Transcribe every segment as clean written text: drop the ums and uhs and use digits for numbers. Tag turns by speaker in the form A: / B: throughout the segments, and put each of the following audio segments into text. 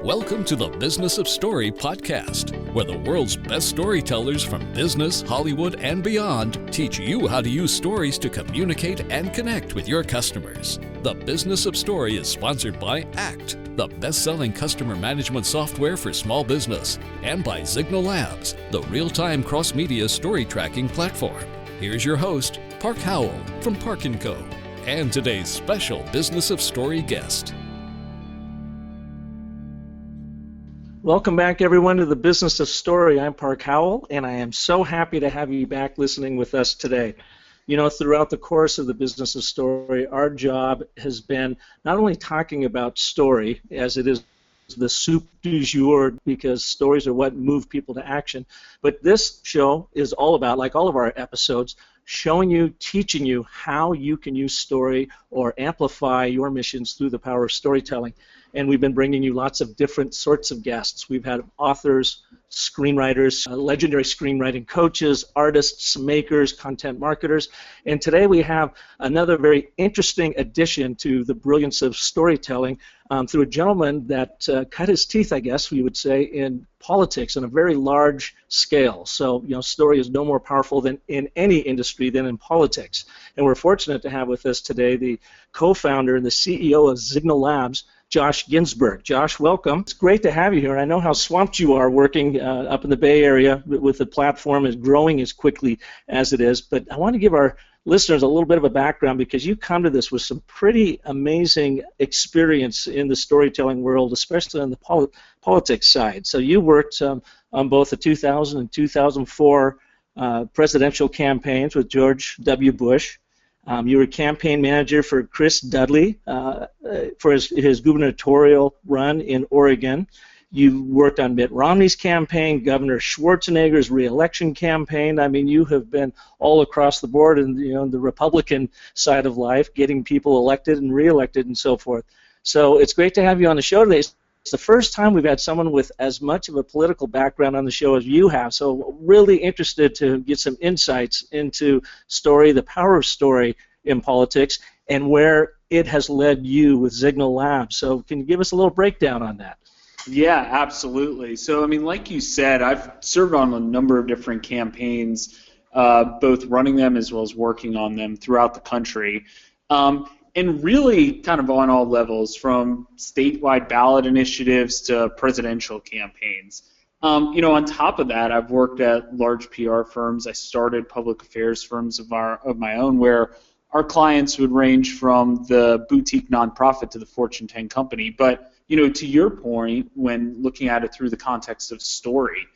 A: Welcome to the Business of Story podcast, where the world's best storytellers from business, Hollywood, and beyond teach you how to use stories to communicate and connect with your customers. The Business of Story is sponsored by ACT, the best-selling customer management software for small business, and by Zignal Labs, the real-time cross-media story tracking platform. Here's your host, Park Howell from Park & Co., and today's special Business of Story guest.
B: Welcome back, everyone, to the Business of Story. I'm Park Howell, and I am so happy to have you back listening with us today. You know, throughout the course of the Business of Story, our job has been not only talking about story, as it is the soup du jour, because stories are what move people to action, but this show is all about, like all of our episodes, showing you, teaching you how you can use story or amplify your missions through the power of storytelling. And we've been bringing you lots of different sorts of guests. We've had authors, screenwriters, legendary screenwriting coaches, artists, makers, content marketers, and today we have another very interesting addition to the brilliance of storytelling through a gentleman that cut his teeth, I guess we would say, in politics on a very large scale. So, you know, story is no more powerful than in any industry than in politics. And we're fortunate to have with us today the co-founder and the CEO of Zignal Labs, Josh Ginsberg. Josh, welcome. It's great to have you here. I know how swamped you are working up in the Bay Area with the platform is growing as quickly as it is, but I want to give our listeners a little bit of a background because you come to this with some pretty amazing experience in the storytelling world, especially on the politics side. So you worked on both the 2000 and 2004 presidential campaigns with George W. Bush. You were campaign manager for Chris Dudley for his gubernatorial run in Oregon. You worked on Mitt Romney's campaign, Governor Schwarzenegger's re-election campaign. I mean, you have been all across the board in the Republican side of life, getting people elected and re-elected and so forth. So it's great to have you on the show today. It's the first time we've had someone with as much of a political background on the show as you have, so really interested to get some insights into story, the power of story in politics, and where it has led you with Zignal Labs. So can you give us a little breakdown on that?
C: Yeah, absolutely. So, I mean, like you said, I've served on a number of different campaigns, both running them as well as working on them throughout the country. And really kind of on all levels, from statewide ballot initiatives to presidential campaigns. On top of that, I've worked at large PR firms. I started public affairs firms of my own where our clients would range from the boutique nonprofit to the Fortune 10 company. But, to your point, when looking at it through the context of story,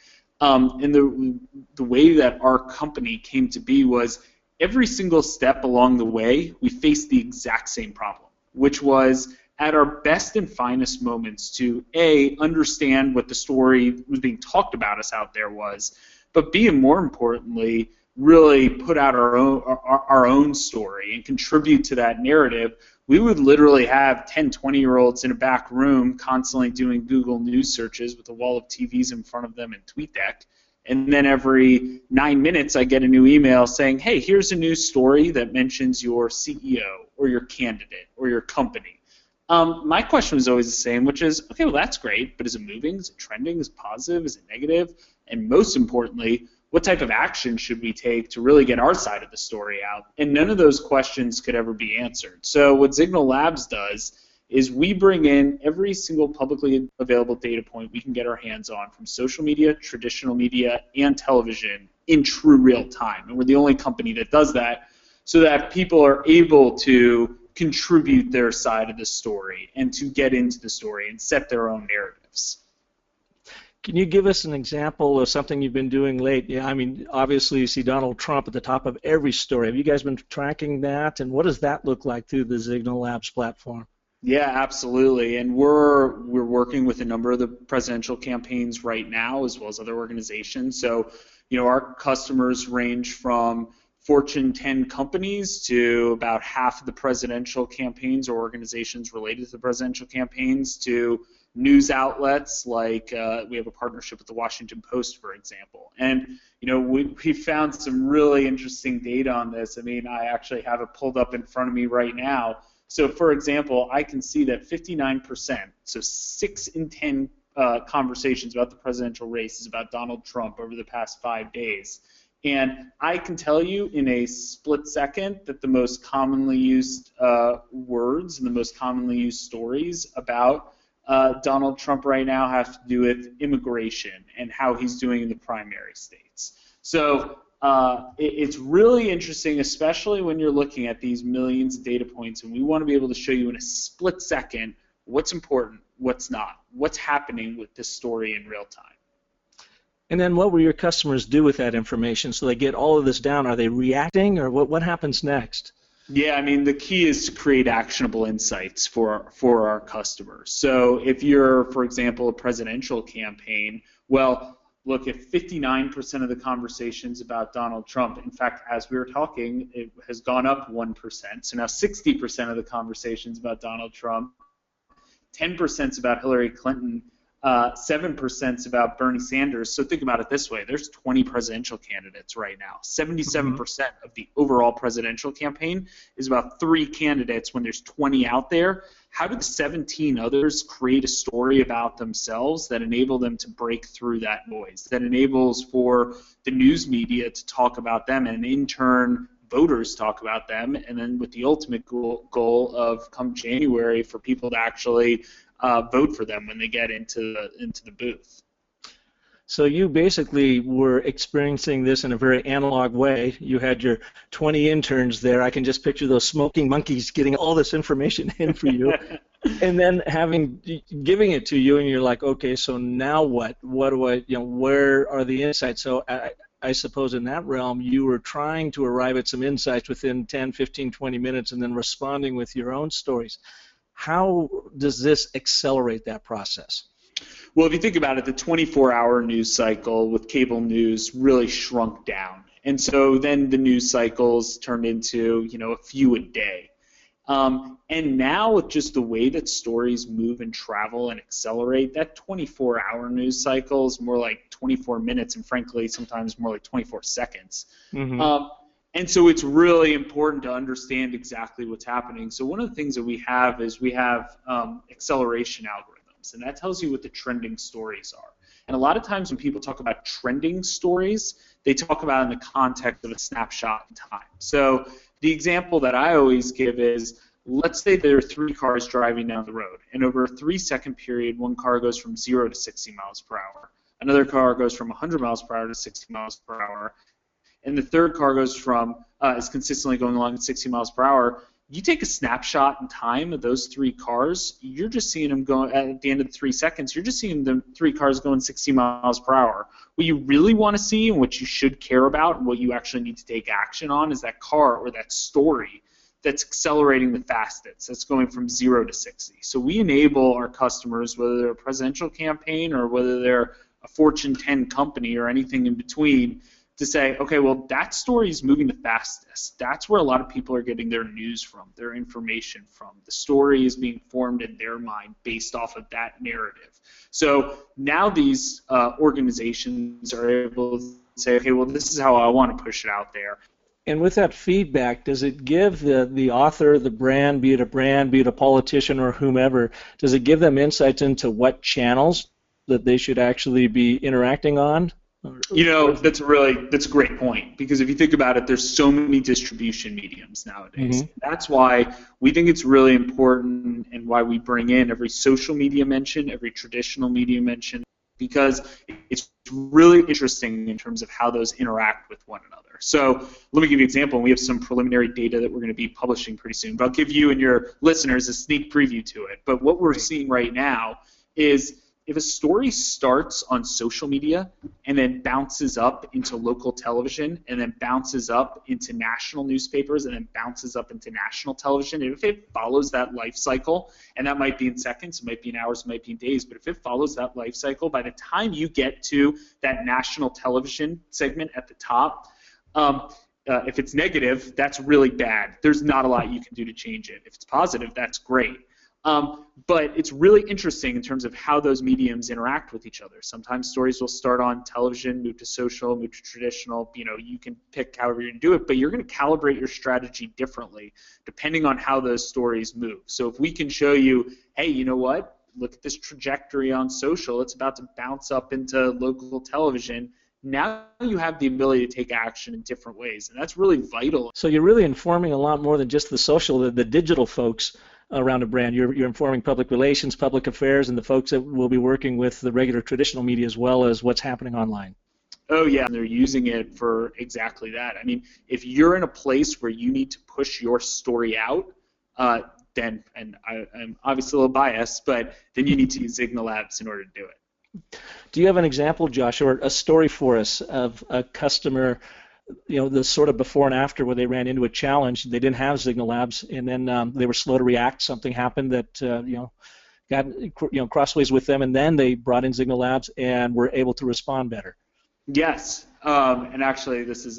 C: and the way that our company came to be was every single step along the way, we faced the exact same problem, which was at our best and finest moments to, A, understand what the story was being talked about us out there was, but B, and more importantly, really put out our own story and contribute to that narrative. We would literally have 10, 20-year-olds in a back room constantly doing Google News searches with a wall of TVs in front of them and TweetDeck. And then every 9 minutes, I get a new email saying, hey, here's a new story that mentions your CEO or your candidate or your company. My question was always the same, which is, okay, well, that's great, but is it moving? Is it trending? Is it positive? Is it negative? And most importantly, what type of action should we take to really get our side of the story out? And none of those questions could ever be answered. So what Zignal Labs does is we bring in every single publicly available data point we can get our hands on from social media, traditional media, and television in true real time. And we're the only company that does that so that people are able to contribute their side of the story and to get into the story and set their own narratives.
B: Can you give us an example of something you've been doing late? Yeah, I mean, obviously you see Donald Trump at the top of every story. Have you guys been tracking that, and what does that look like through the Zignal Labs platform?
C: Yeah, absolutely, and we're working with a number of the presidential campaigns right now, as well as other organizations. So, our customers range from Fortune 10 companies to about half of the presidential campaigns or organizations related to the presidential campaigns to news outlets like we have a partnership with the Washington Post, for example. And we found some really interesting data on this. I mean, I actually have it pulled up in front of me right now. So, for example, I can see that 59%, so 6 in 10 conversations about the presidential race is about Donald Trump over the past 5 days. And I can tell you in a split second that the most commonly used words and the most commonly used stories about Donald Trump right now have to do with immigration and how he's doing in the primary states. So it's really interesting, especially when you're looking at these millions of data points, and we want to be able to show you in a split second what's important, what's not, what's happening with this story in real time.
B: And then what will your customers do with that information? So they get all of this down. Are they reacting, or what happens next?
C: Yeah, I mean, the key is to create actionable insights for our customers. So if you're, for example, a presidential campaign, well, look, if 59% of the conversations about Donald Trump, in fact, as we were talking, it has gone up 1%. So now 60% of the conversations about Donald Trump, 10% is about Hillary Clinton, 7% is about Bernie Sanders. So think about it this way. There's 20 presidential candidates right now. 77% of the overall presidential campaign is about 3 candidates when there's 20 out there. How do the 17 others create a story about themselves that enable them to break through that noise, that enables for the news media to talk about them and in turn voters talk about them, and then with the ultimate goal of come January for people to actually vote for them when they get into the booth.
B: So you basically were experiencing this in a very analog way. You had your 20 interns there. I can just picture those smoking monkeys getting all this information in for you, and then giving it to you, and you're like, okay, so now what? What do I, where are the insights? So I suppose in that realm, you were trying to arrive at some insights within 10, 15, 20 minutes, and then responding with your own stories. How does this accelerate that process?
C: Well, if you think about it, the 24-hour news cycle with cable news really shrunk down. And so then the news cycles turned into, a few a day. And now with just the way that stories move and travel and accelerate, that 24-hour news cycle is more like 24 minutes and frankly sometimes more like 24 seconds. And so it's really important to understand exactly what's happening. So one of the things that we have is acceleration algorithms, and that tells you what the trending stories are. And a lot of times when people talk about trending stories, they talk about it in the context of a snapshot in time. So the example that I always give is, let's say there are 3 cars driving down the road, and over a 3-second period, one car goes from 0 to 60 miles per hour. Another car goes from 100 miles per hour to 60 miles per hour. And the third car goes is consistently going along at 60 miles per hour. You take a snapshot in time of those 3 cars, you're just seeing them go at the end of the 3 seconds, you're just seeing the 3 cars going 60 miles per hour. What you really want to see and what you should care about and what you actually need to take action on is that car or that story that's accelerating the fastest, that's going from 0 to 60. So we enable our customers, whether they're a presidential campaign or whether they're a Fortune 10 company or anything in between, to say, okay, well, that story is moving the fastest. That's where a lot of people are getting their news from, their information from. The story is being formed in their mind based off of that narrative. So now these organizations are able to say, okay, well, this is how I want to push it out there.
B: And with that feedback, does it give the author, the brand, be it a politician or whomever, does it give them insights into what channels that they should actually be interacting on?
C: That's a great point, because if you think about it, there's so many distribution mediums nowadays. That's why we think it's really important and why we bring in every social media mention, every traditional media mention, because it's really interesting in terms of how those interact with one another. So let me give you an example. We have some preliminary data that we're going to be publishing pretty soon, but I'll give you and your listeners a sneak preview to it. But what we're seeing right now is if a story starts on social media and then bounces up into local television and then bounces up into national newspapers and then bounces up into national television, and if it follows that life cycle, and that might be in seconds, it might be in hours, it might be in days, but if it follows that life cycle, by the time you get to that national television segment at the top, if it's negative, that's really bad. There's not a lot you can do to change it. If it's positive, that's great. But it's really interesting in terms of how those mediums interact with each other. Sometimes stories will start on television, move to social, move to traditional. You can pick however you're going to do it, but you're going to calibrate your strategy differently depending on how those stories move. So if we can show you, hey, you know what? Look at this trajectory on social. It's about to bounce up into local television. Now you have the ability to take action in different ways, and that's really vital.
B: So you're really informing a lot more than just the social, the digital folks around a brand. You're informing public relations, public affairs, and the folks that will be working with the regular traditional media as well as what's happening online.
C: Oh, yeah, and they're using it for exactly that. I mean, if you're in a place where you need to push your story out, then, and I'm obviously a little biased, but then you need to use Zignal Labs in order to do it.
B: Do you have an example, Josh, or a story for us of a customer, the sort of before and after where they ran into a challenge, they didn't have Zignal Labs, and then they were slow to react, something happened that, got, crossways with them, and then they brought in Zignal Labs and were able to respond better?
C: Yes, and actually this is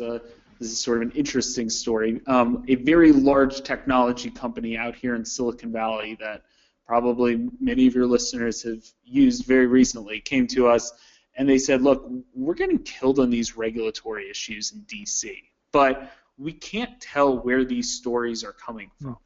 C: sort of an interesting story. A very large technology company out here in Silicon Valley that probably many of your listeners have used very recently came to us and they said, look, we're getting killed on these regulatory issues in DC, but we can't tell where these stories are coming from.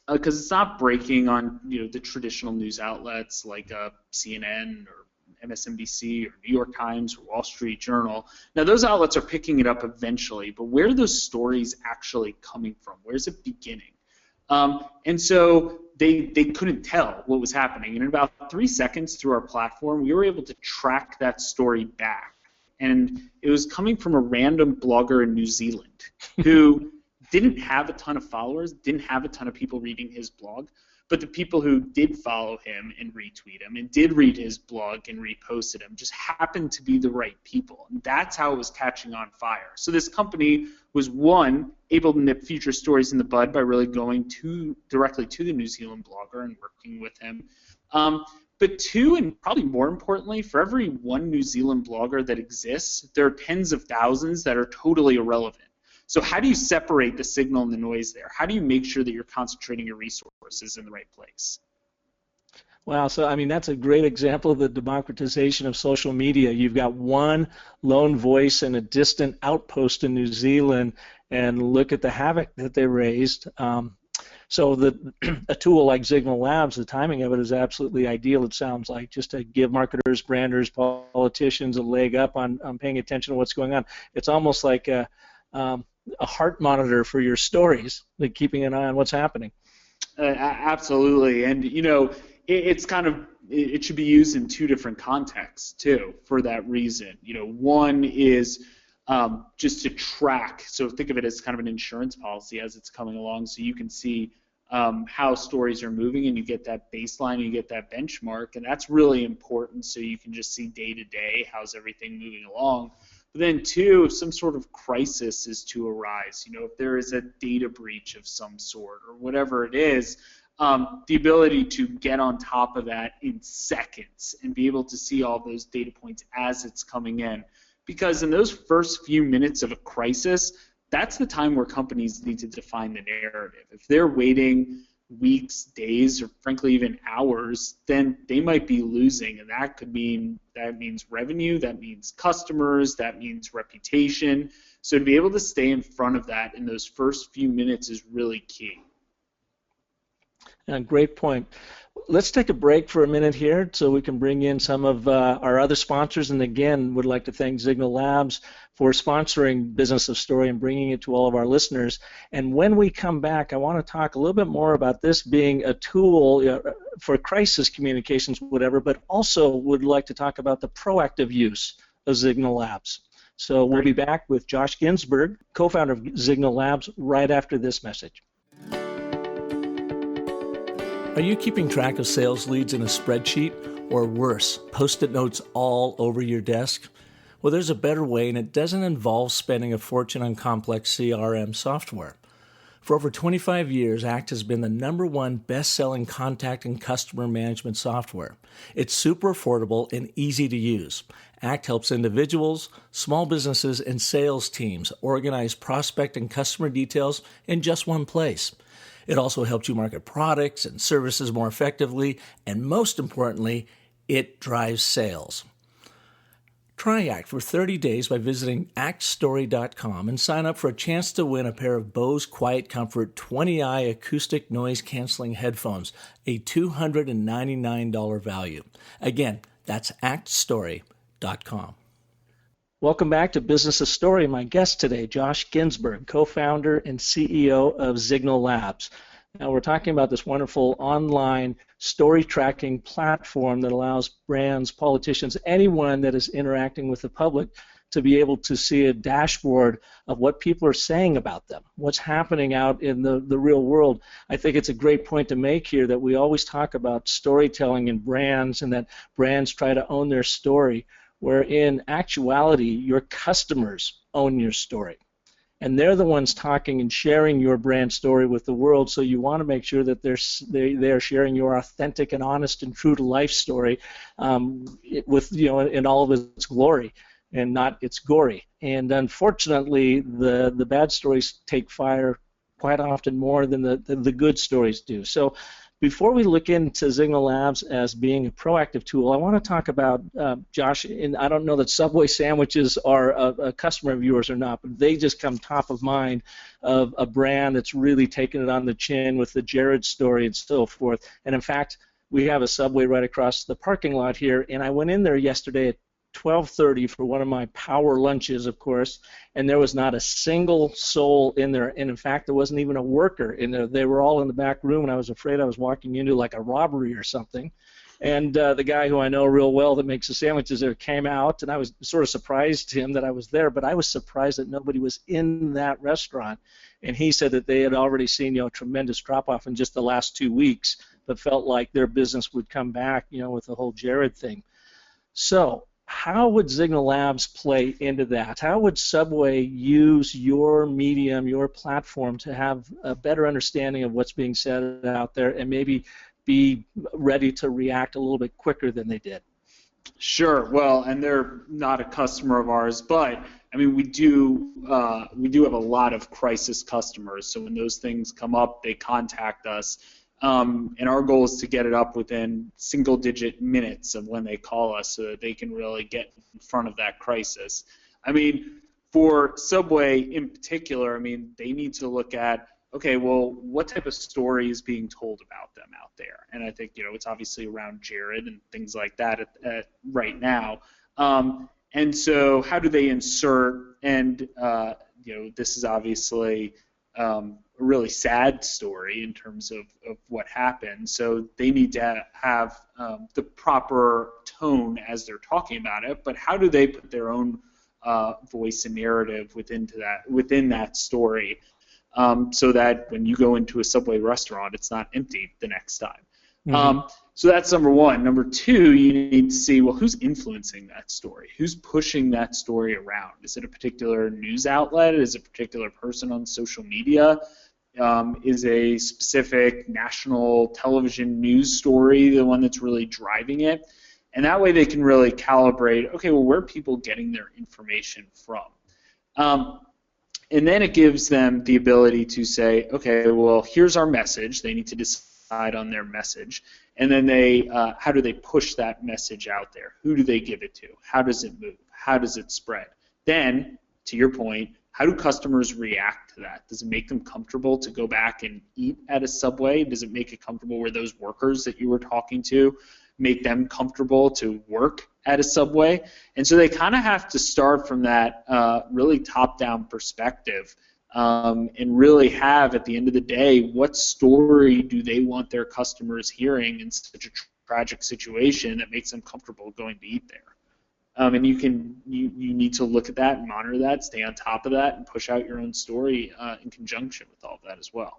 C: Because it's not breaking on the traditional news outlets like CNN or MSNBC or New York Times or Wall Street Journal. Now those outlets are picking it up eventually, but where are those stories actually coming from? Where's it beginning? And so they couldn't tell what was happening. And in about 3 seconds through our platform, we were able to track that story back. And it was coming from a random blogger in New Zealand who didn't have a ton of followers, didn't have a ton of people reading his blog, but the people who did follow him and retweet him and did read his blog and reposted him just happened to be the right people. And that's how it was catching on fire. So this company was, one, able to nip future stories in the bud by really going directly to the New Zealand blogger and working with him. But two, and probably more importantly, for every one New Zealand blogger that exists, there are tens of thousands that are totally irrelevant. So how do you separate the signal and the noise there? How do you make sure that you're concentrating your resources in the right place?
B: Wow, so I mean that's a great example of the democratization of social media. You've got one lone voice in a distant outpost in New Zealand, and look at the havoc that they raised. So a tool like Zignal Labs, the timing of it is absolutely ideal, it sounds like, just to give marketers, branders, politicians a leg up on paying attention to what's going on. It's almost like a heart monitor for your stories, like keeping an eye on what's happening.
C: Absolutely, and it should be used in two different contexts too for that reason. One is just to track. So think of it as kind of an insurance policy as it's coming along, so you can see how stories are moving, and you get that baseline, and you get that benchmark, and that's really important. So you can just see day to day how's everything moving along. But then two, if some sort of crisis is to arise, if there is a data breach of some sort or whatever it is, the ability to get on top of that in seconds and be able to see all those data points as it's coming in. Because in those first few minutes of a crisis, that's the time where companies need to define the narrative. If they're waiting weeks, days, or frankly even hours, then they might be losing, and that means revenue, that means customers, that means reputation. So to be able to stay in front of that in those first few minutes is really key.
B: Great point. Let's take a break for a minute here so we can bring in some of our other sponsors, and again would like to thank Zignal Labs for sponsoring Business of Story and bringing it to all of our listeners. And when we come back, I want to talk a little bit more about this being a tool for crisis communications, whatever, but also would like to talk about the proactive use of Zignal Labs. So we'll be back with Josh Ginsberg, co-founder of Zignal Labs, right after this message. Are you keeping track of sales leads in a spreadsheet, or worse, Post-it notes all over your desk? Well, there's a better way, and it doesn't involve spending a fortune on complex CRM software. For over 25 years, ACT has been the #1 best-selling contact and customer management software. It's super affordable and easy to use. ACT helps individuals, small businesses, and sales teams organize prospect and customer details in just one place.
D: It also helps you market products and services more effectively, and most importantly, it drives sales. Try ACT for 30 days by visiting actstory.com and sign up for a chance to win a pair of Bose Quiet Comfort 20i acoustic noise canceling headphones, a $299 value. Again, that's actstory.com.
B: Welcome back to Business of Story. My guest today, Josh Ginsberg, co-founder and CEO of Zignal Labs. Now we're talking about this wonderful online story tracking platform that allows brands, politicians, anyone that is interacting with the public to be able to see a dashboard of what people are saying about them, what's happening out in the real world. I think it's a great point to make here that we always talk about storytelling in brands and that brands try to own their story, where in actuality your customers own your story. And they're the ones talking and sharing your brand story with the world, so you want to make sure that they're sharing your authentic and honest and true to life story with, in all of its glory and not its gory. And unfortunately, the bad stories take fire quite often more than the good stories do. So before we look into Zignal Labs as being a proactive tool, I want to talk about, Josh, and I don't know that Subway sandwiches are a customer of yours or not, but they just come top of mind of a brand that's really taken it on the chin with the Jared story and so forth. And in fact, we have a Subway right across the parking lot here, and I went in there yesterday at 12:30 for one of my power lunches, of course, and there was not a single soul in there, and in fact there wasn't even a worker in there. They were all in the back room, and I was afraid I was walking into like a robbery or something. And the guy who I know real well that makes the sandwiches there came out, and I was sort of surprised him that I was there, but I was surprised that nobody was in that restaurant. And he said that they had already seen, a tremendous drop-off in just the last 2 weeks, but felt like their business would come back, with the whole Jared thing. So how would Zignal Labs play into that? How would Subway use your medium, your platform, to have a better understanding of what's being said out there and maybe be ready to react a little bit quicker than they did?
C: Sure. Well, and they're not a customer of ours, but I mean, we do have a lot of crisis customers. So when those things come up, they contact us. And our goal is to get it up within single-digit minutes of when they call us so that they can really get in front of that crisis. I mean, for Subway in particular, I mean, they need to look at, okay, well, what type of story is being told about them out there? And I think, it's obviously around Jared and things like that right now. And so how do they insert, and, this is obviously a really sad story in terms of what happened. So they need to have the proper tone as they're talking about it, but how do they put their own voice and narrative within that story so that when you go into a Subway restaurant, it's not empty the next time? Mm-hmm. So that's number one. Number two, you need to see, well, who's influencing that story? Who's pushing that story around? Is it a particular news outlet? Is it a particular person on social media? Is a specific national television news story the one that's really driving it? And that way they can really calibrate, okay, well, where are people getting their information from? And then it gives them the ability to say, okay, well, here's our message. They need to decide on their message. And then how do they push that message out there? Who do they give it to? How does it move? How does it spread? Then, to your point, how do customers react to that? Does it make them comfortable to go back and eat at a Subway? Does it make it comfortable where those workers that you were talking to make them comfortable to work at a Subway? And so they kind of have to start from that really top-down perspective and really have, at the end of the day, what story do they want their customers hearing in such a tragic situation that makes them comfortable going to eat there? And you need to look at that and monitor that, stay on top of that, and push out your own story in conjunction with all of that as well.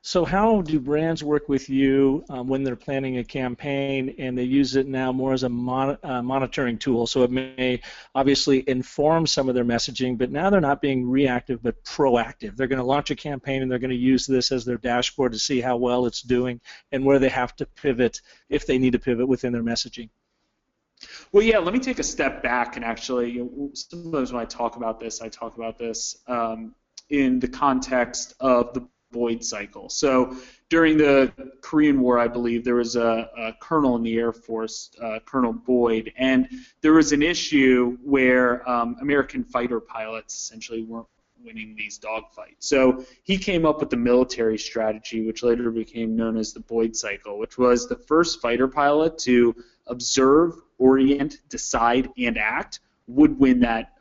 B: So how do brands work with you when they're planning a campaign and they use it now more as a monitoring tool? So it may obviously inform some of their messaging, but now they're not being reactive but proactive. They're going to launch a campaign and they're going to use this as their dashboard to see how well it's doing and where they have to pivot if they need to pivot within their messaging.
C: Well, yeah, let me take a step back and actually, sometimes when I talk about this in the context of the Boyd cycle. So during the Korean War, I believe, there was a colonel in the Air Force, Colonel Boyd, and there was an issue where American fighter pilots essentially weren't winning these dogfights. So he came up with the military strategy, which later became known as the Boyd cycle, which was the first fighter pilot to observe, orient, decide, and act would win that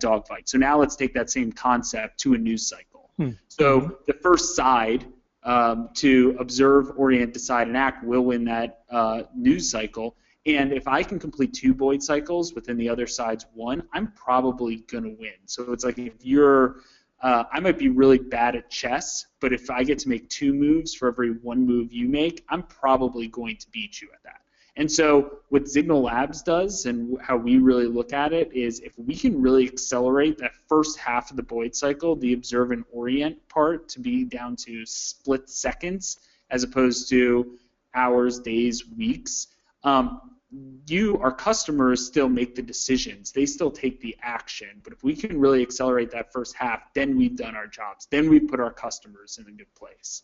C: dogfight. So now let's take that same concept to a news cycle. So the first side to observe, orient, decide, and act will win that news cycle. And if I can complete 2 Boyd cycles within the other side's 1, I'm probably going to win. So it's like if you're, I might be really bad at chess, but if I get to make 2 moves for every 1 move you make, I'm probably going to beat you at that. And so what Zignal Labs does and how we really look at it is if we can really accelerate that first half of the Boyd cycle, the observe and orient part, to be down to split seconds as opposed to hours, days, weeks, our customers still make the decisions. They still take the action. But if we can really accelerate that first half, then we've done our jobs. Then we've put our customers in a good place.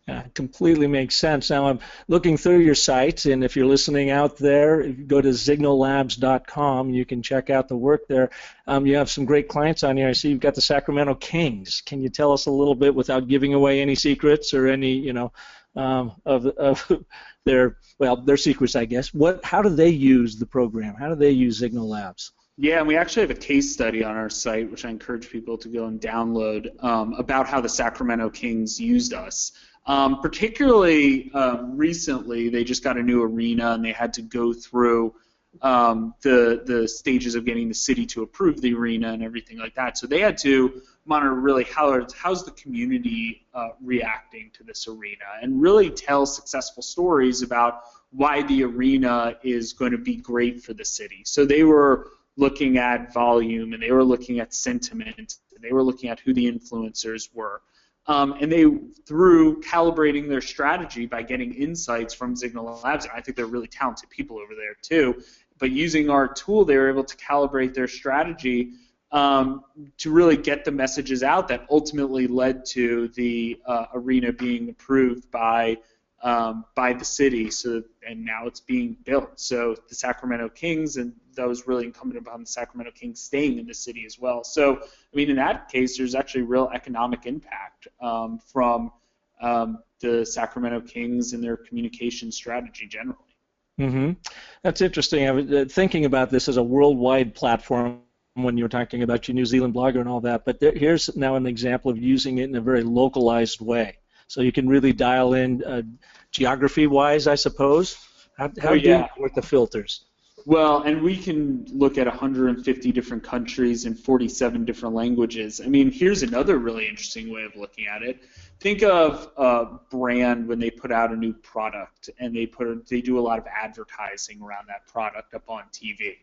B: Yeah, completely makes sense. Now I'm looking through your site, and if you're listening out there, if you go to zignallabs.com, you can check out the work there. You have some great clients on here. I see you've got the Sacramento Kings. Can you tell us a little bit, without giving away any secrets or any, of their secrets, I guess? How do they use the program? How do they use Zignal Labs?
C: Yeah, and we actually have a case study on our site, which I encourage people to go and download, about how the Sacramento Kings used us. Particularly recently, they just got a new arena, and they had to go through the stages of getting the city to approve the arena and everything like that. So they had to monitor really how's the community reacting to this arena, and really tell successful stories about why the arena is going to be great for the city. So they were looking at volume, and they were looking at sentiment, and they were looking at who the influencers were. And they, through calibrating their strategy by getting insights from Zignal Labs, and I think they're really talented people over there too, but using our tool, they were able to calibrate their strategy to really get the messages out that ultimately led to the arena being approved by the city. And now it's being built. So the Sacramento Kings, and that was really incumbent upon the Sacramento Kings staying in the city as well. So, I mean, in that case, there's actually real economic impact from the Sacramento Kings and their communication strategy generally.
B: Mm-hmm. That's interesting. I was thinking about this as a worldwide platform when you were talking about your New Zealand blogger and all that, but here's now an example of using it in a very localized way. So you can really dial in geography-wise, I suppose. How do you work the filters?
C: Well, and we can look at 150 different countries and 47 different languages. I mean, here's another really interesting way of looking at it. Think of a brand when they put out a new product, and they do a lot of advertising around that product up on TV.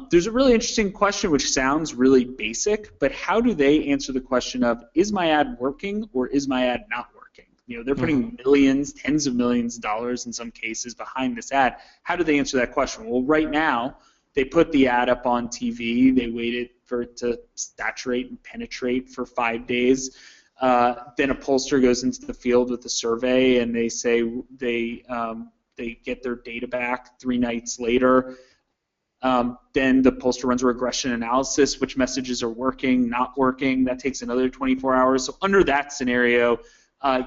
C: There's a really interesting question which sounds really basic, but how do they answer the question of, is my ad working or is my ad not working? You know, they're putting millions, tens of millions of dollars in some cases behind this ad. How do they answer that question? Well, right now, they put the ad up on TV. They waited for it to saturate and penetrate for 5 days. Then a pollster goes into the field with a survey, and they say they get their data back 3 nights later. Then the pollster runs a regression analysis, which messages are working, not working. That takes another 24 hours. So under that scenario,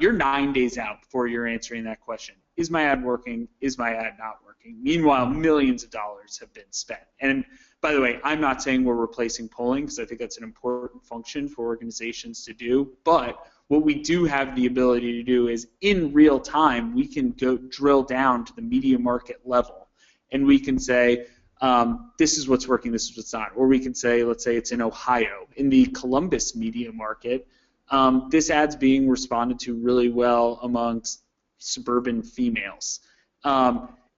C: you're 9 days out before you're answering that question. Is my ad working? Is my ad not working? Meanwhile, millions of dollars have been spent. And by the way, I'm not saying we're replacing polling, because I think that's an important function for organizations to do. But what we do have the ability to do is, in real time, we can go drill down to the media market level, and we can say, this is what's working, this is what's not. Or we can say, let's say it's in Ohio. In the Columbus media market, this ad's being responded to really well amongst suburban females.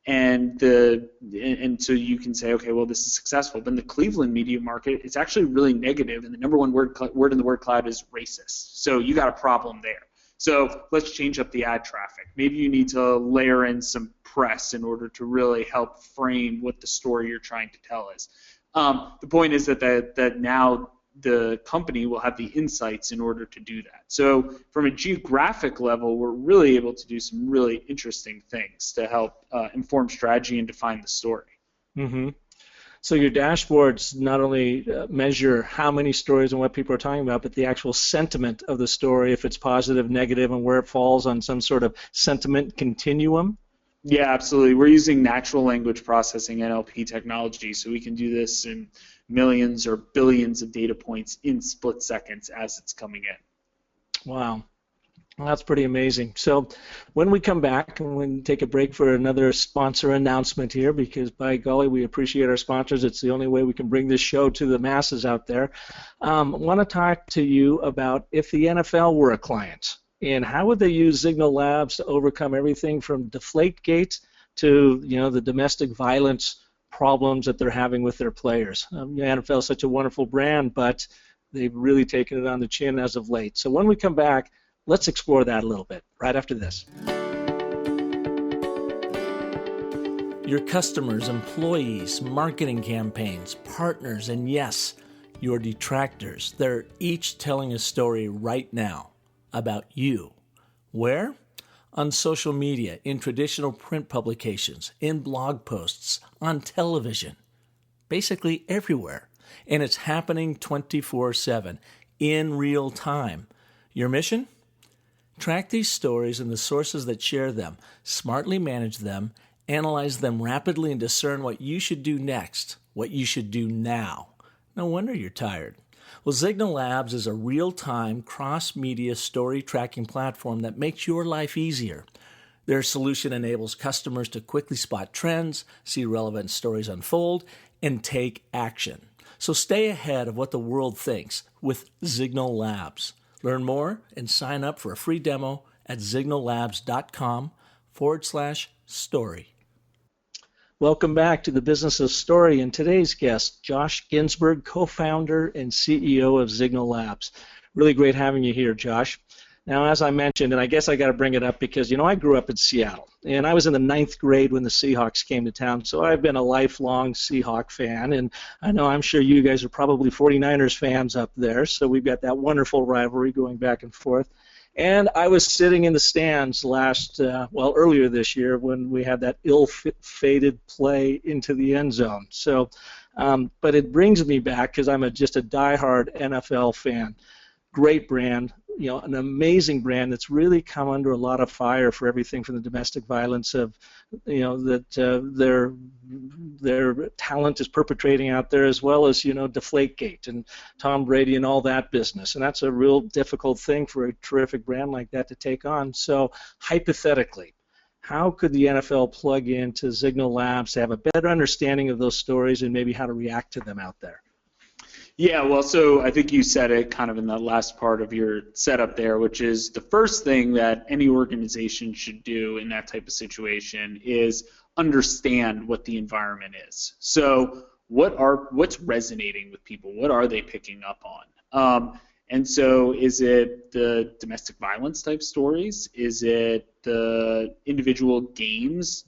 C: And so you can say, okay, well, this is successful. But in the Cleveland media market, it's actually really negative, and the number one word in the word cloud is racist. So you got a problem there. So let's change up the ad traffic. Maybe you need to layer in some press in order to really help frame what the story you're trying to tell is. The point is that now the company will have the insights in order to do that. So from a geographic level, we're really able to do some really interesting things to help inform strategy and define the story.
B: Mm-hmm. So your dashboards not only measure how many stories and what people are talking about, but the actual sentiment of the story, if it's positive, negative, and where it falls on some sort of sentiment continuum?
C: Yeah, absolutely. We're using natural language processing, NLP technology, so we can do this in millions or billions of data points in split seconds as it's coming in.
B: Wow. Well, that's pretty amazing. So when we come back, and we take a break for another sponsor announcement here, because by golly, we appreciate our sponsors. It's the only way we can bring this show to the masses out there. I want to talk to you about if the NFL were a client, and how would they use Zignal Labs to overcome everything from Deflategate to the domestic violence problems that they're having with their players. The NFL is such a wonderful brand, but they've really taken it on the chin as of late. So when we come back, let's explore that a little bit right after this.
D: Your customers, employees, marketing campaigns, partners, and yes, your detractors, they're each telling a story right now about you. Where? On social media, in traditional print publications, in blog posts, on television, basically everywhere. And it's happening 24/7, in real time. Your mission? Track these stories and the sources that share them, smartly manage them, analyze them rapidly, and discern what you should do next, what you should do now. No wonder you're tired. Well, Zignal Labs is a real-time, cross-media story tracking platform that makes your life easier. Their solution enables customers to quickly spot trends, see relevant stories unfold, and take action. So stay ahead of what the world thinks with Zignal Labs. Learn more and sign up for a free demo at zignallabs.com/story.
B: Welcome back to the Business of Story, and today's guest, Josh Ginsberg, co-founder and CEO of Zignal Labs. Really great having you here, Josh. Now, as I mentioned, and I guess I got to bring it up because, I grew up in Seattle, and I was in the 9th grade when the Seahawks came to town, so I've been a lifelong Seahawk fan, and I'm sure you guys are probably 49ers fans up there, so we've got that wonderful rivalry going back and forth. And I was sitting in the stands earlier this year when we had that ill-fated play into the end zone. So, but it brings me back because I'm just a diehard NFL fan. Great brand, an amazing brand that's really come under a lot of fire for everything from the domestic violence of, their talent is perpetrating out there, as well as, Deflategate and Tom Brady and all that business. And that's a real difficult thing for a terrific brand like that to take on. So hypothetically, how could the NFL plug into Zignal Labs to have a better understanding of those stories and maybe how to react to them out there?
C: Yeah, well, so I think you said it kind of in the last part of your setup there, which is the first thing that any organization should do in that type of situation is understand what the environment is. So what's resonating with people? What are they picking up on? And so is it the domestic violence type stories? Is it the individual games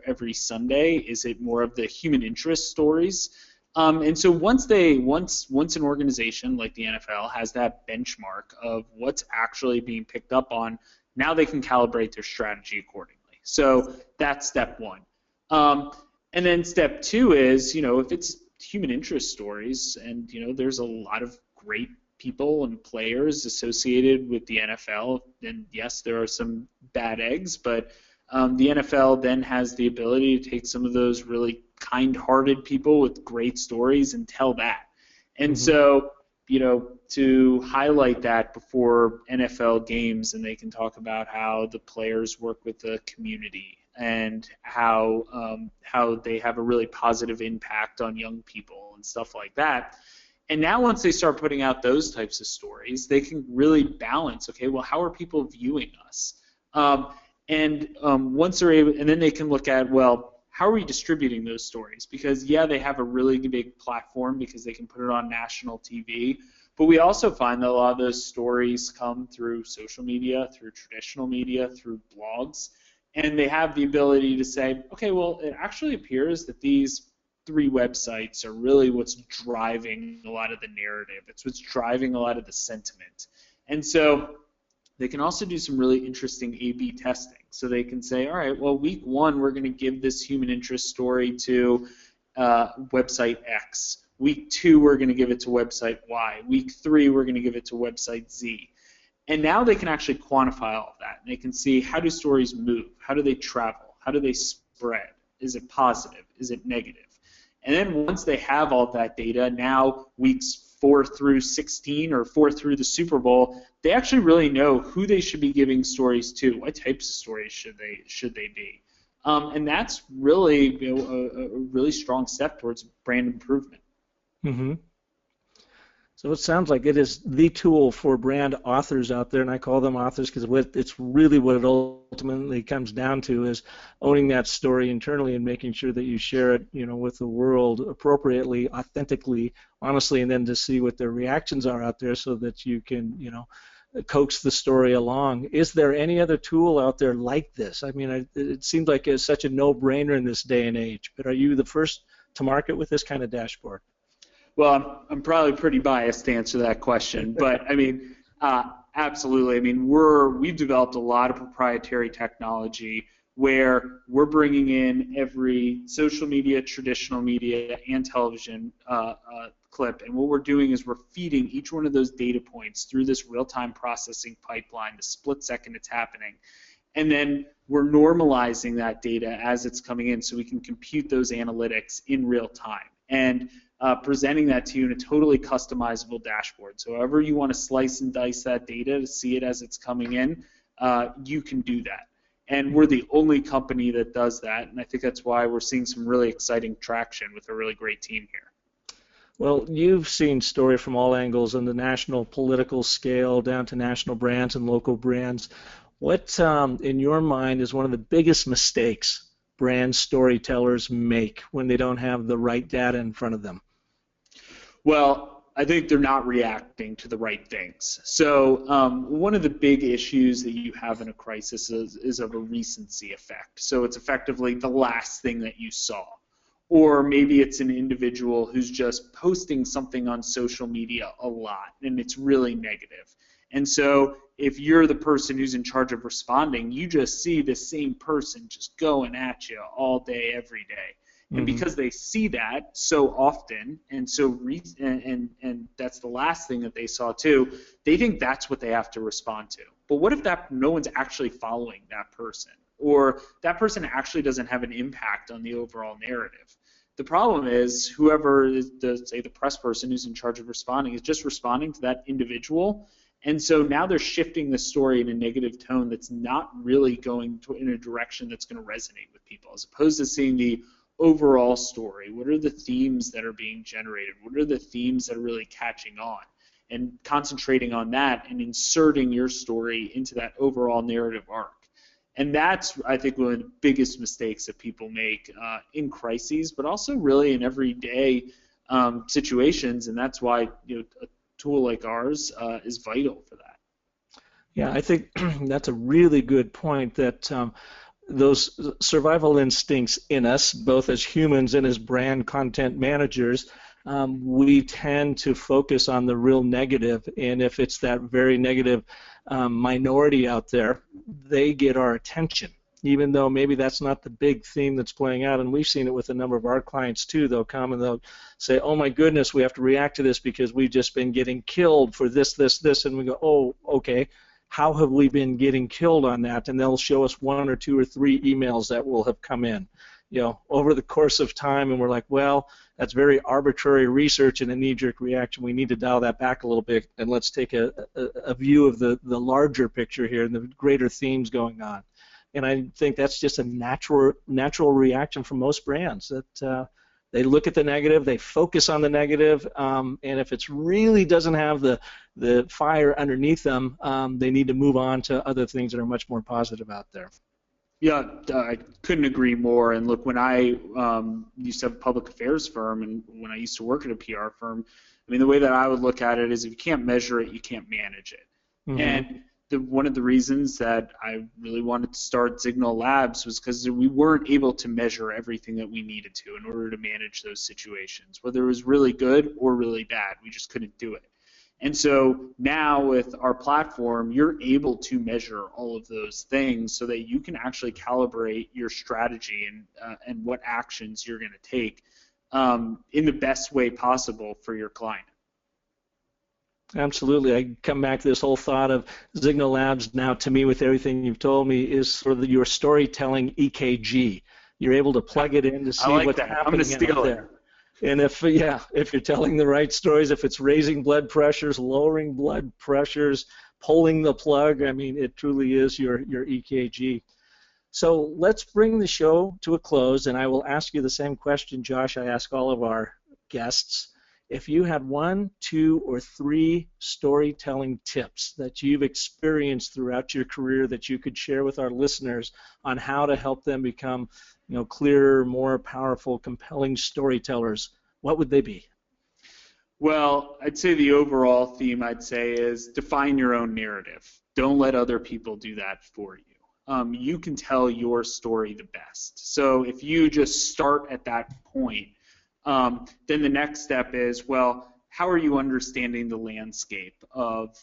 C: every Sunday? Is it more of the human interest stories? And so once an organization like the NFL has that benchmark of what's actually being picked up on, now they can calibrate their strategy accordingly. So that's step one. And then step two is, if it's human interest stories, and there's a lot of great people and players associated with the NFL, and yes, there are some bad eggs, but the NFL then has the ability to take some of those really kind-hearted people with great stories and tell that. And so, to highlight that before NFL games, and they can talk about how the players work with the community and how they have a really positive impact on young people and stuff like that. And now once they start putting out those types of stories, they can really balance, okay, well, how are people viewing us? Once they're able, and then they can look at, well, how are we distributing those stories? Because, yeah, they have a really big platform because they can put it on national TV, but we also find that a lot of those stories come through social media, through traditional media, through blogs, and they have the ability to say, okay, well, it actually appears that these three websites are really what's driving a lot of the narrative. It's what's driving a lot of the sentiment. And so they can also do some really interesting A/B testing. So they can say, all right, well, week one, we're going to give this human interest story to website X. Week two, we're going to give it to website Y. Week three, we're going to give it to website Z. And now they can actually quantify all of that. They can see, how do stories move? How do they travel? How do they spread? Is it positive? Is it negative? And then once they have all that data, now weeks 4 through 16 or 4 through the Super Bowl, they actually really know who they should be giving stories to. What types of stories should they be? And that's really, you know, a really strong step towards brand improvement.
B: Mm-hmm. So it sounds like it is the tool for brand authors out there, and I call them authors because it's really what it ultimately comes down to is owning that story internally and making sure that you share it, you know, with the world appropriately, authentically, honestly, and then to see what their reactions are out there so that you can, you know, coax the story along. Is there any other tool out there like this? I mean, it seems like it's such a no-brainer in this day and age, but are you the first to market with this kind of dashboard?
C: Well, I'm probably pretty biased to answer that question, but I mean, absolutely. I mean, we've developed a lot of proprietary technology where we're bringing in every social media, traditional media, and television clip, and what we're doing is we're feeding each one of those data points through this real-time processing pipeline, the split second it's happening, and then we're normalizing that data as it's coming in so we can compute those analytics in real time. And presenting that to you in a totally customizable dashboard. So however you want to slice and dice that data to see it as it's coming in, you can do that. And we're the only company that does that, and I think that's why we're seeing some really exciting traction with a really great team here.
B: Well, you've seen story from all angles on the national political scale down to national brands and local brands. What, in your mind, is one of the biggest mistakes brand storytellers make when they don't have the right data in front of them?
C: Well, I think they're not reacting to the right things. So one of the big issues that you have in a crisis is of a recency effect. So it's effectively the last thing that you saw. Or maybe it's an individual who's just posting something on social media a lot, and it's really negative. And so if you're the person who's in charge of responding, you just see the same person just going at you all day, every day. And because they see that so often, and and that's the last thing that they saw too, they think that's what they have to respond to. But what if no one's actually following that person, or that person actually doesn't have an impact on the overall narrative? The problem is whoever is say the press person who's in charge of responding is just responding to that individual, and so now they're shifting the story in a negative tone that's not really going in a direction that's going to resonate with people, as opposed to seeing the overall story. What are the themes that are being generated? What are the themes that are really catching on? And concentrating on that and inserting your story into that overall narrative arc. And that's, I think, one of the biggest mistakes that people make in crises, but also really in everyday situations. And that's why, you know, a tool like ours is vital for that.
B: Yeah, I think that's a really good point, that those survival instincts in us, both as humans and as brand content managers, we tend to focus on the real negative, and if it's that very negative minority out there, they get our attention, even though maybe that's not the big theme that's playing out. And we've seen it with a number of our clients too. They'll come and they'll say, oh my goodness, we have to react to this because we've just been getting killed for this, and we go, oh, okay. How have we been getting killed on that? And they'll show us 1 or 2 or 3 emails that will have come in, you know, over the course of time, and we're like, well, that's very arbitrary research and a knee-jerk reaction. We need to dial that back a little bit, and let's take a view of the larger picture here and the greater themes going on. And I think that's just a natural reaction from most brands, that they look at the negative, they focus on the negative, and if it really doesn't have the fire underneath them, they need to move on to other things that are much more positive out there.
C: Yeah, I couldn't agree more. And look, when I used to have a public affairs firm, and when I used to work at a PR firm, I mean, the way that I would look at it is if you can't measure it, you can't manage it. And one of the reasons that I really wanted to start Zignal Labs was because we weren't able to measure everything that we needed to in order to manage those situations, whether it was really good or really bad. We just couldn't do it. And so now with our platform, you're able to measure all of those things so that you can actually calibrate your strategy and what actions you're going to take in the best way possible for your client.
B: Absolutely. I come back to this whole thought of Zignal Labs now, to me, with everything you've told me, is sort of your storytelling EKG. You're able to plug it in to see what's happening
C: I'm going to steal
B: out there. And if you're telling the right stories, if it's raising blood pressures, lowering blood pressures, pulling the plug, I mean, it truly is your EKG. So let's bring the show to a close, and I will ask you the same question, Josh, I ask all of our guests. If you had 1, 2, or 3 storytelling tips that you've experienced throughout your career that you could share with our listeners on how to help them become, clearer, more powerful, compelling storytellers, what would they be?
C: Well, I'd say the overall theme is define your own narrative. Don't let other people do that for you. You can tell your story the best. So if you just start at that point, then the next step is, well, how are you understanding the landscape of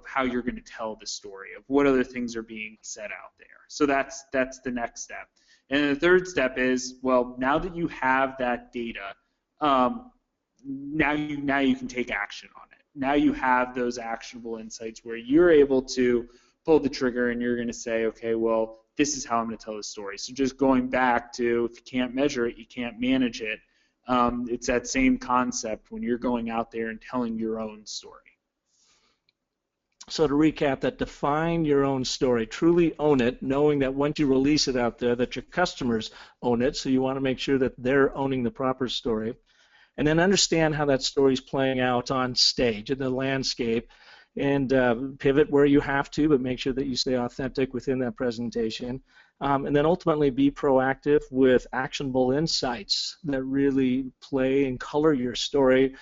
C: how you're going to tell the story, of what other things are being said out there? So that's the next step. And the third step is, well, now that you have that data, now you can take action on it. Now you have those actionable insights where you're able to pull the trigger and you're going to say, okay, well, this is how I'm going to tell the story. So just going back to, if you can't measure it, you can't manage it. It's that same concept when you're going out there and telling your own story.
B: So to recap, that define your own story, truly own it, knowing that once you release it out there, that your customers own it, so you want to make sure that they're owning the proper story. And then understand how that story is playing out on stage, in the landscape, and pivot where you have to, but make sure that you stay authentic within that presentation. And then ultimately be proactive with actionable insights that really play and color your story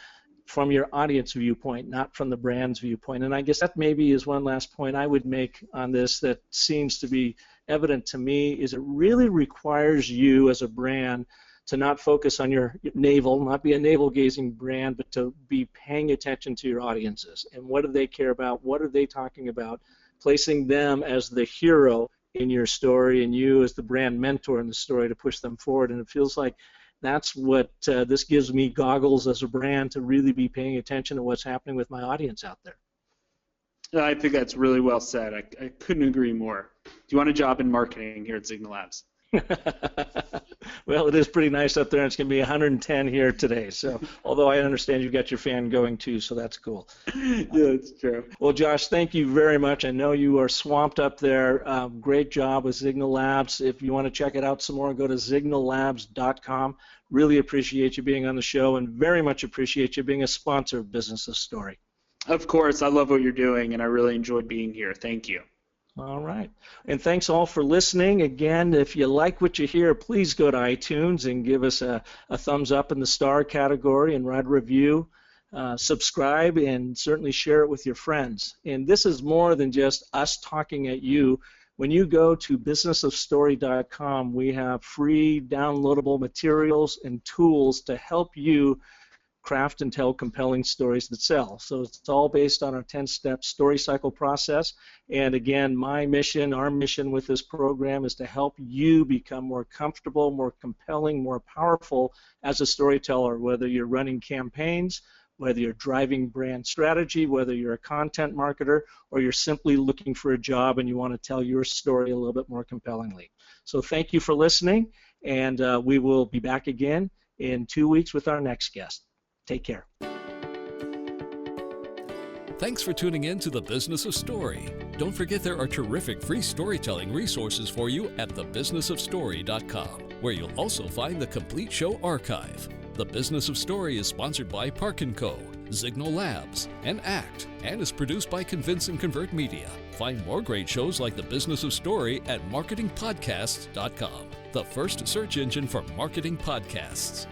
B: from your audience viewpoint, not from the brand's viewpoint. And I guess that maybe is one last point I would make on this that seems to be evident to me, is it really requires you as a brand to not focus on your navel, not be a navel-gazing brand, but to be paying attention to your audiences. And what do they care about? What are they talking about? Placing them as the hero in your story and you as the brand mentor in the story to push them forward. And it feels like that's what this gives me goggles as a brand to really be paying attention to what's happening with my audience out there.
C: I think that's really well said. I couldn't agree more. Do you want a job in marketing here at Zignal Labs?
B: Well, it is pretty nice up there, and it's going to be 110 here today. So, although I understand you've got your fan going too, so that's cool.
C: Yeah, that's true.
B: Well, Josh, thank you very much. I know you are swamped up there. Great job with Zignal Labs. If you want to check it out some more, go to zignallabs.com. Really appreciate you being on the show, and very much appreciate you being a sponsor of Business of Story.
C: Of course, I love what you're doing, and I really enjoyed being here. Thank you.
B: All right. And thanks all for listening. Again, if you like what you hear, please go to iTunes and give us a thumbs up in the star category and write a review. Subscribe and certainly share it with your friends. And this is more than just us talking at you. When you go to businessofstory.com, we have free downloadable materials and tools to help you craft and tell compelling stories that sell. So it's all based on our 10-step story cycle process. And again, my mission, our mission with this program is to help you become more comfortable, more compelling, more powerful as a storyteller, whether you're running campaigns, whether you're driving brand strategy, whether you're a content marketer, or you're simply looking for a job and you want to tell your story a little bit more compellingly. So thank you for listening, and we will be back again in 2 weeks with our next guest. Take care.
A: Thanks for tuning in to The Business of Story. Don't forget there are terrific free storytelling resources for you at thebusinessofstory.com, where you'll also find the complete show archive. The Business of Story is sponsored by Park & Co., Zignal Labs, and ACT, and is produced by Convince and Convert Media. Find more great shows like The Business of Story at marketingpodcasts.com, the first search engine for marketing podcasts.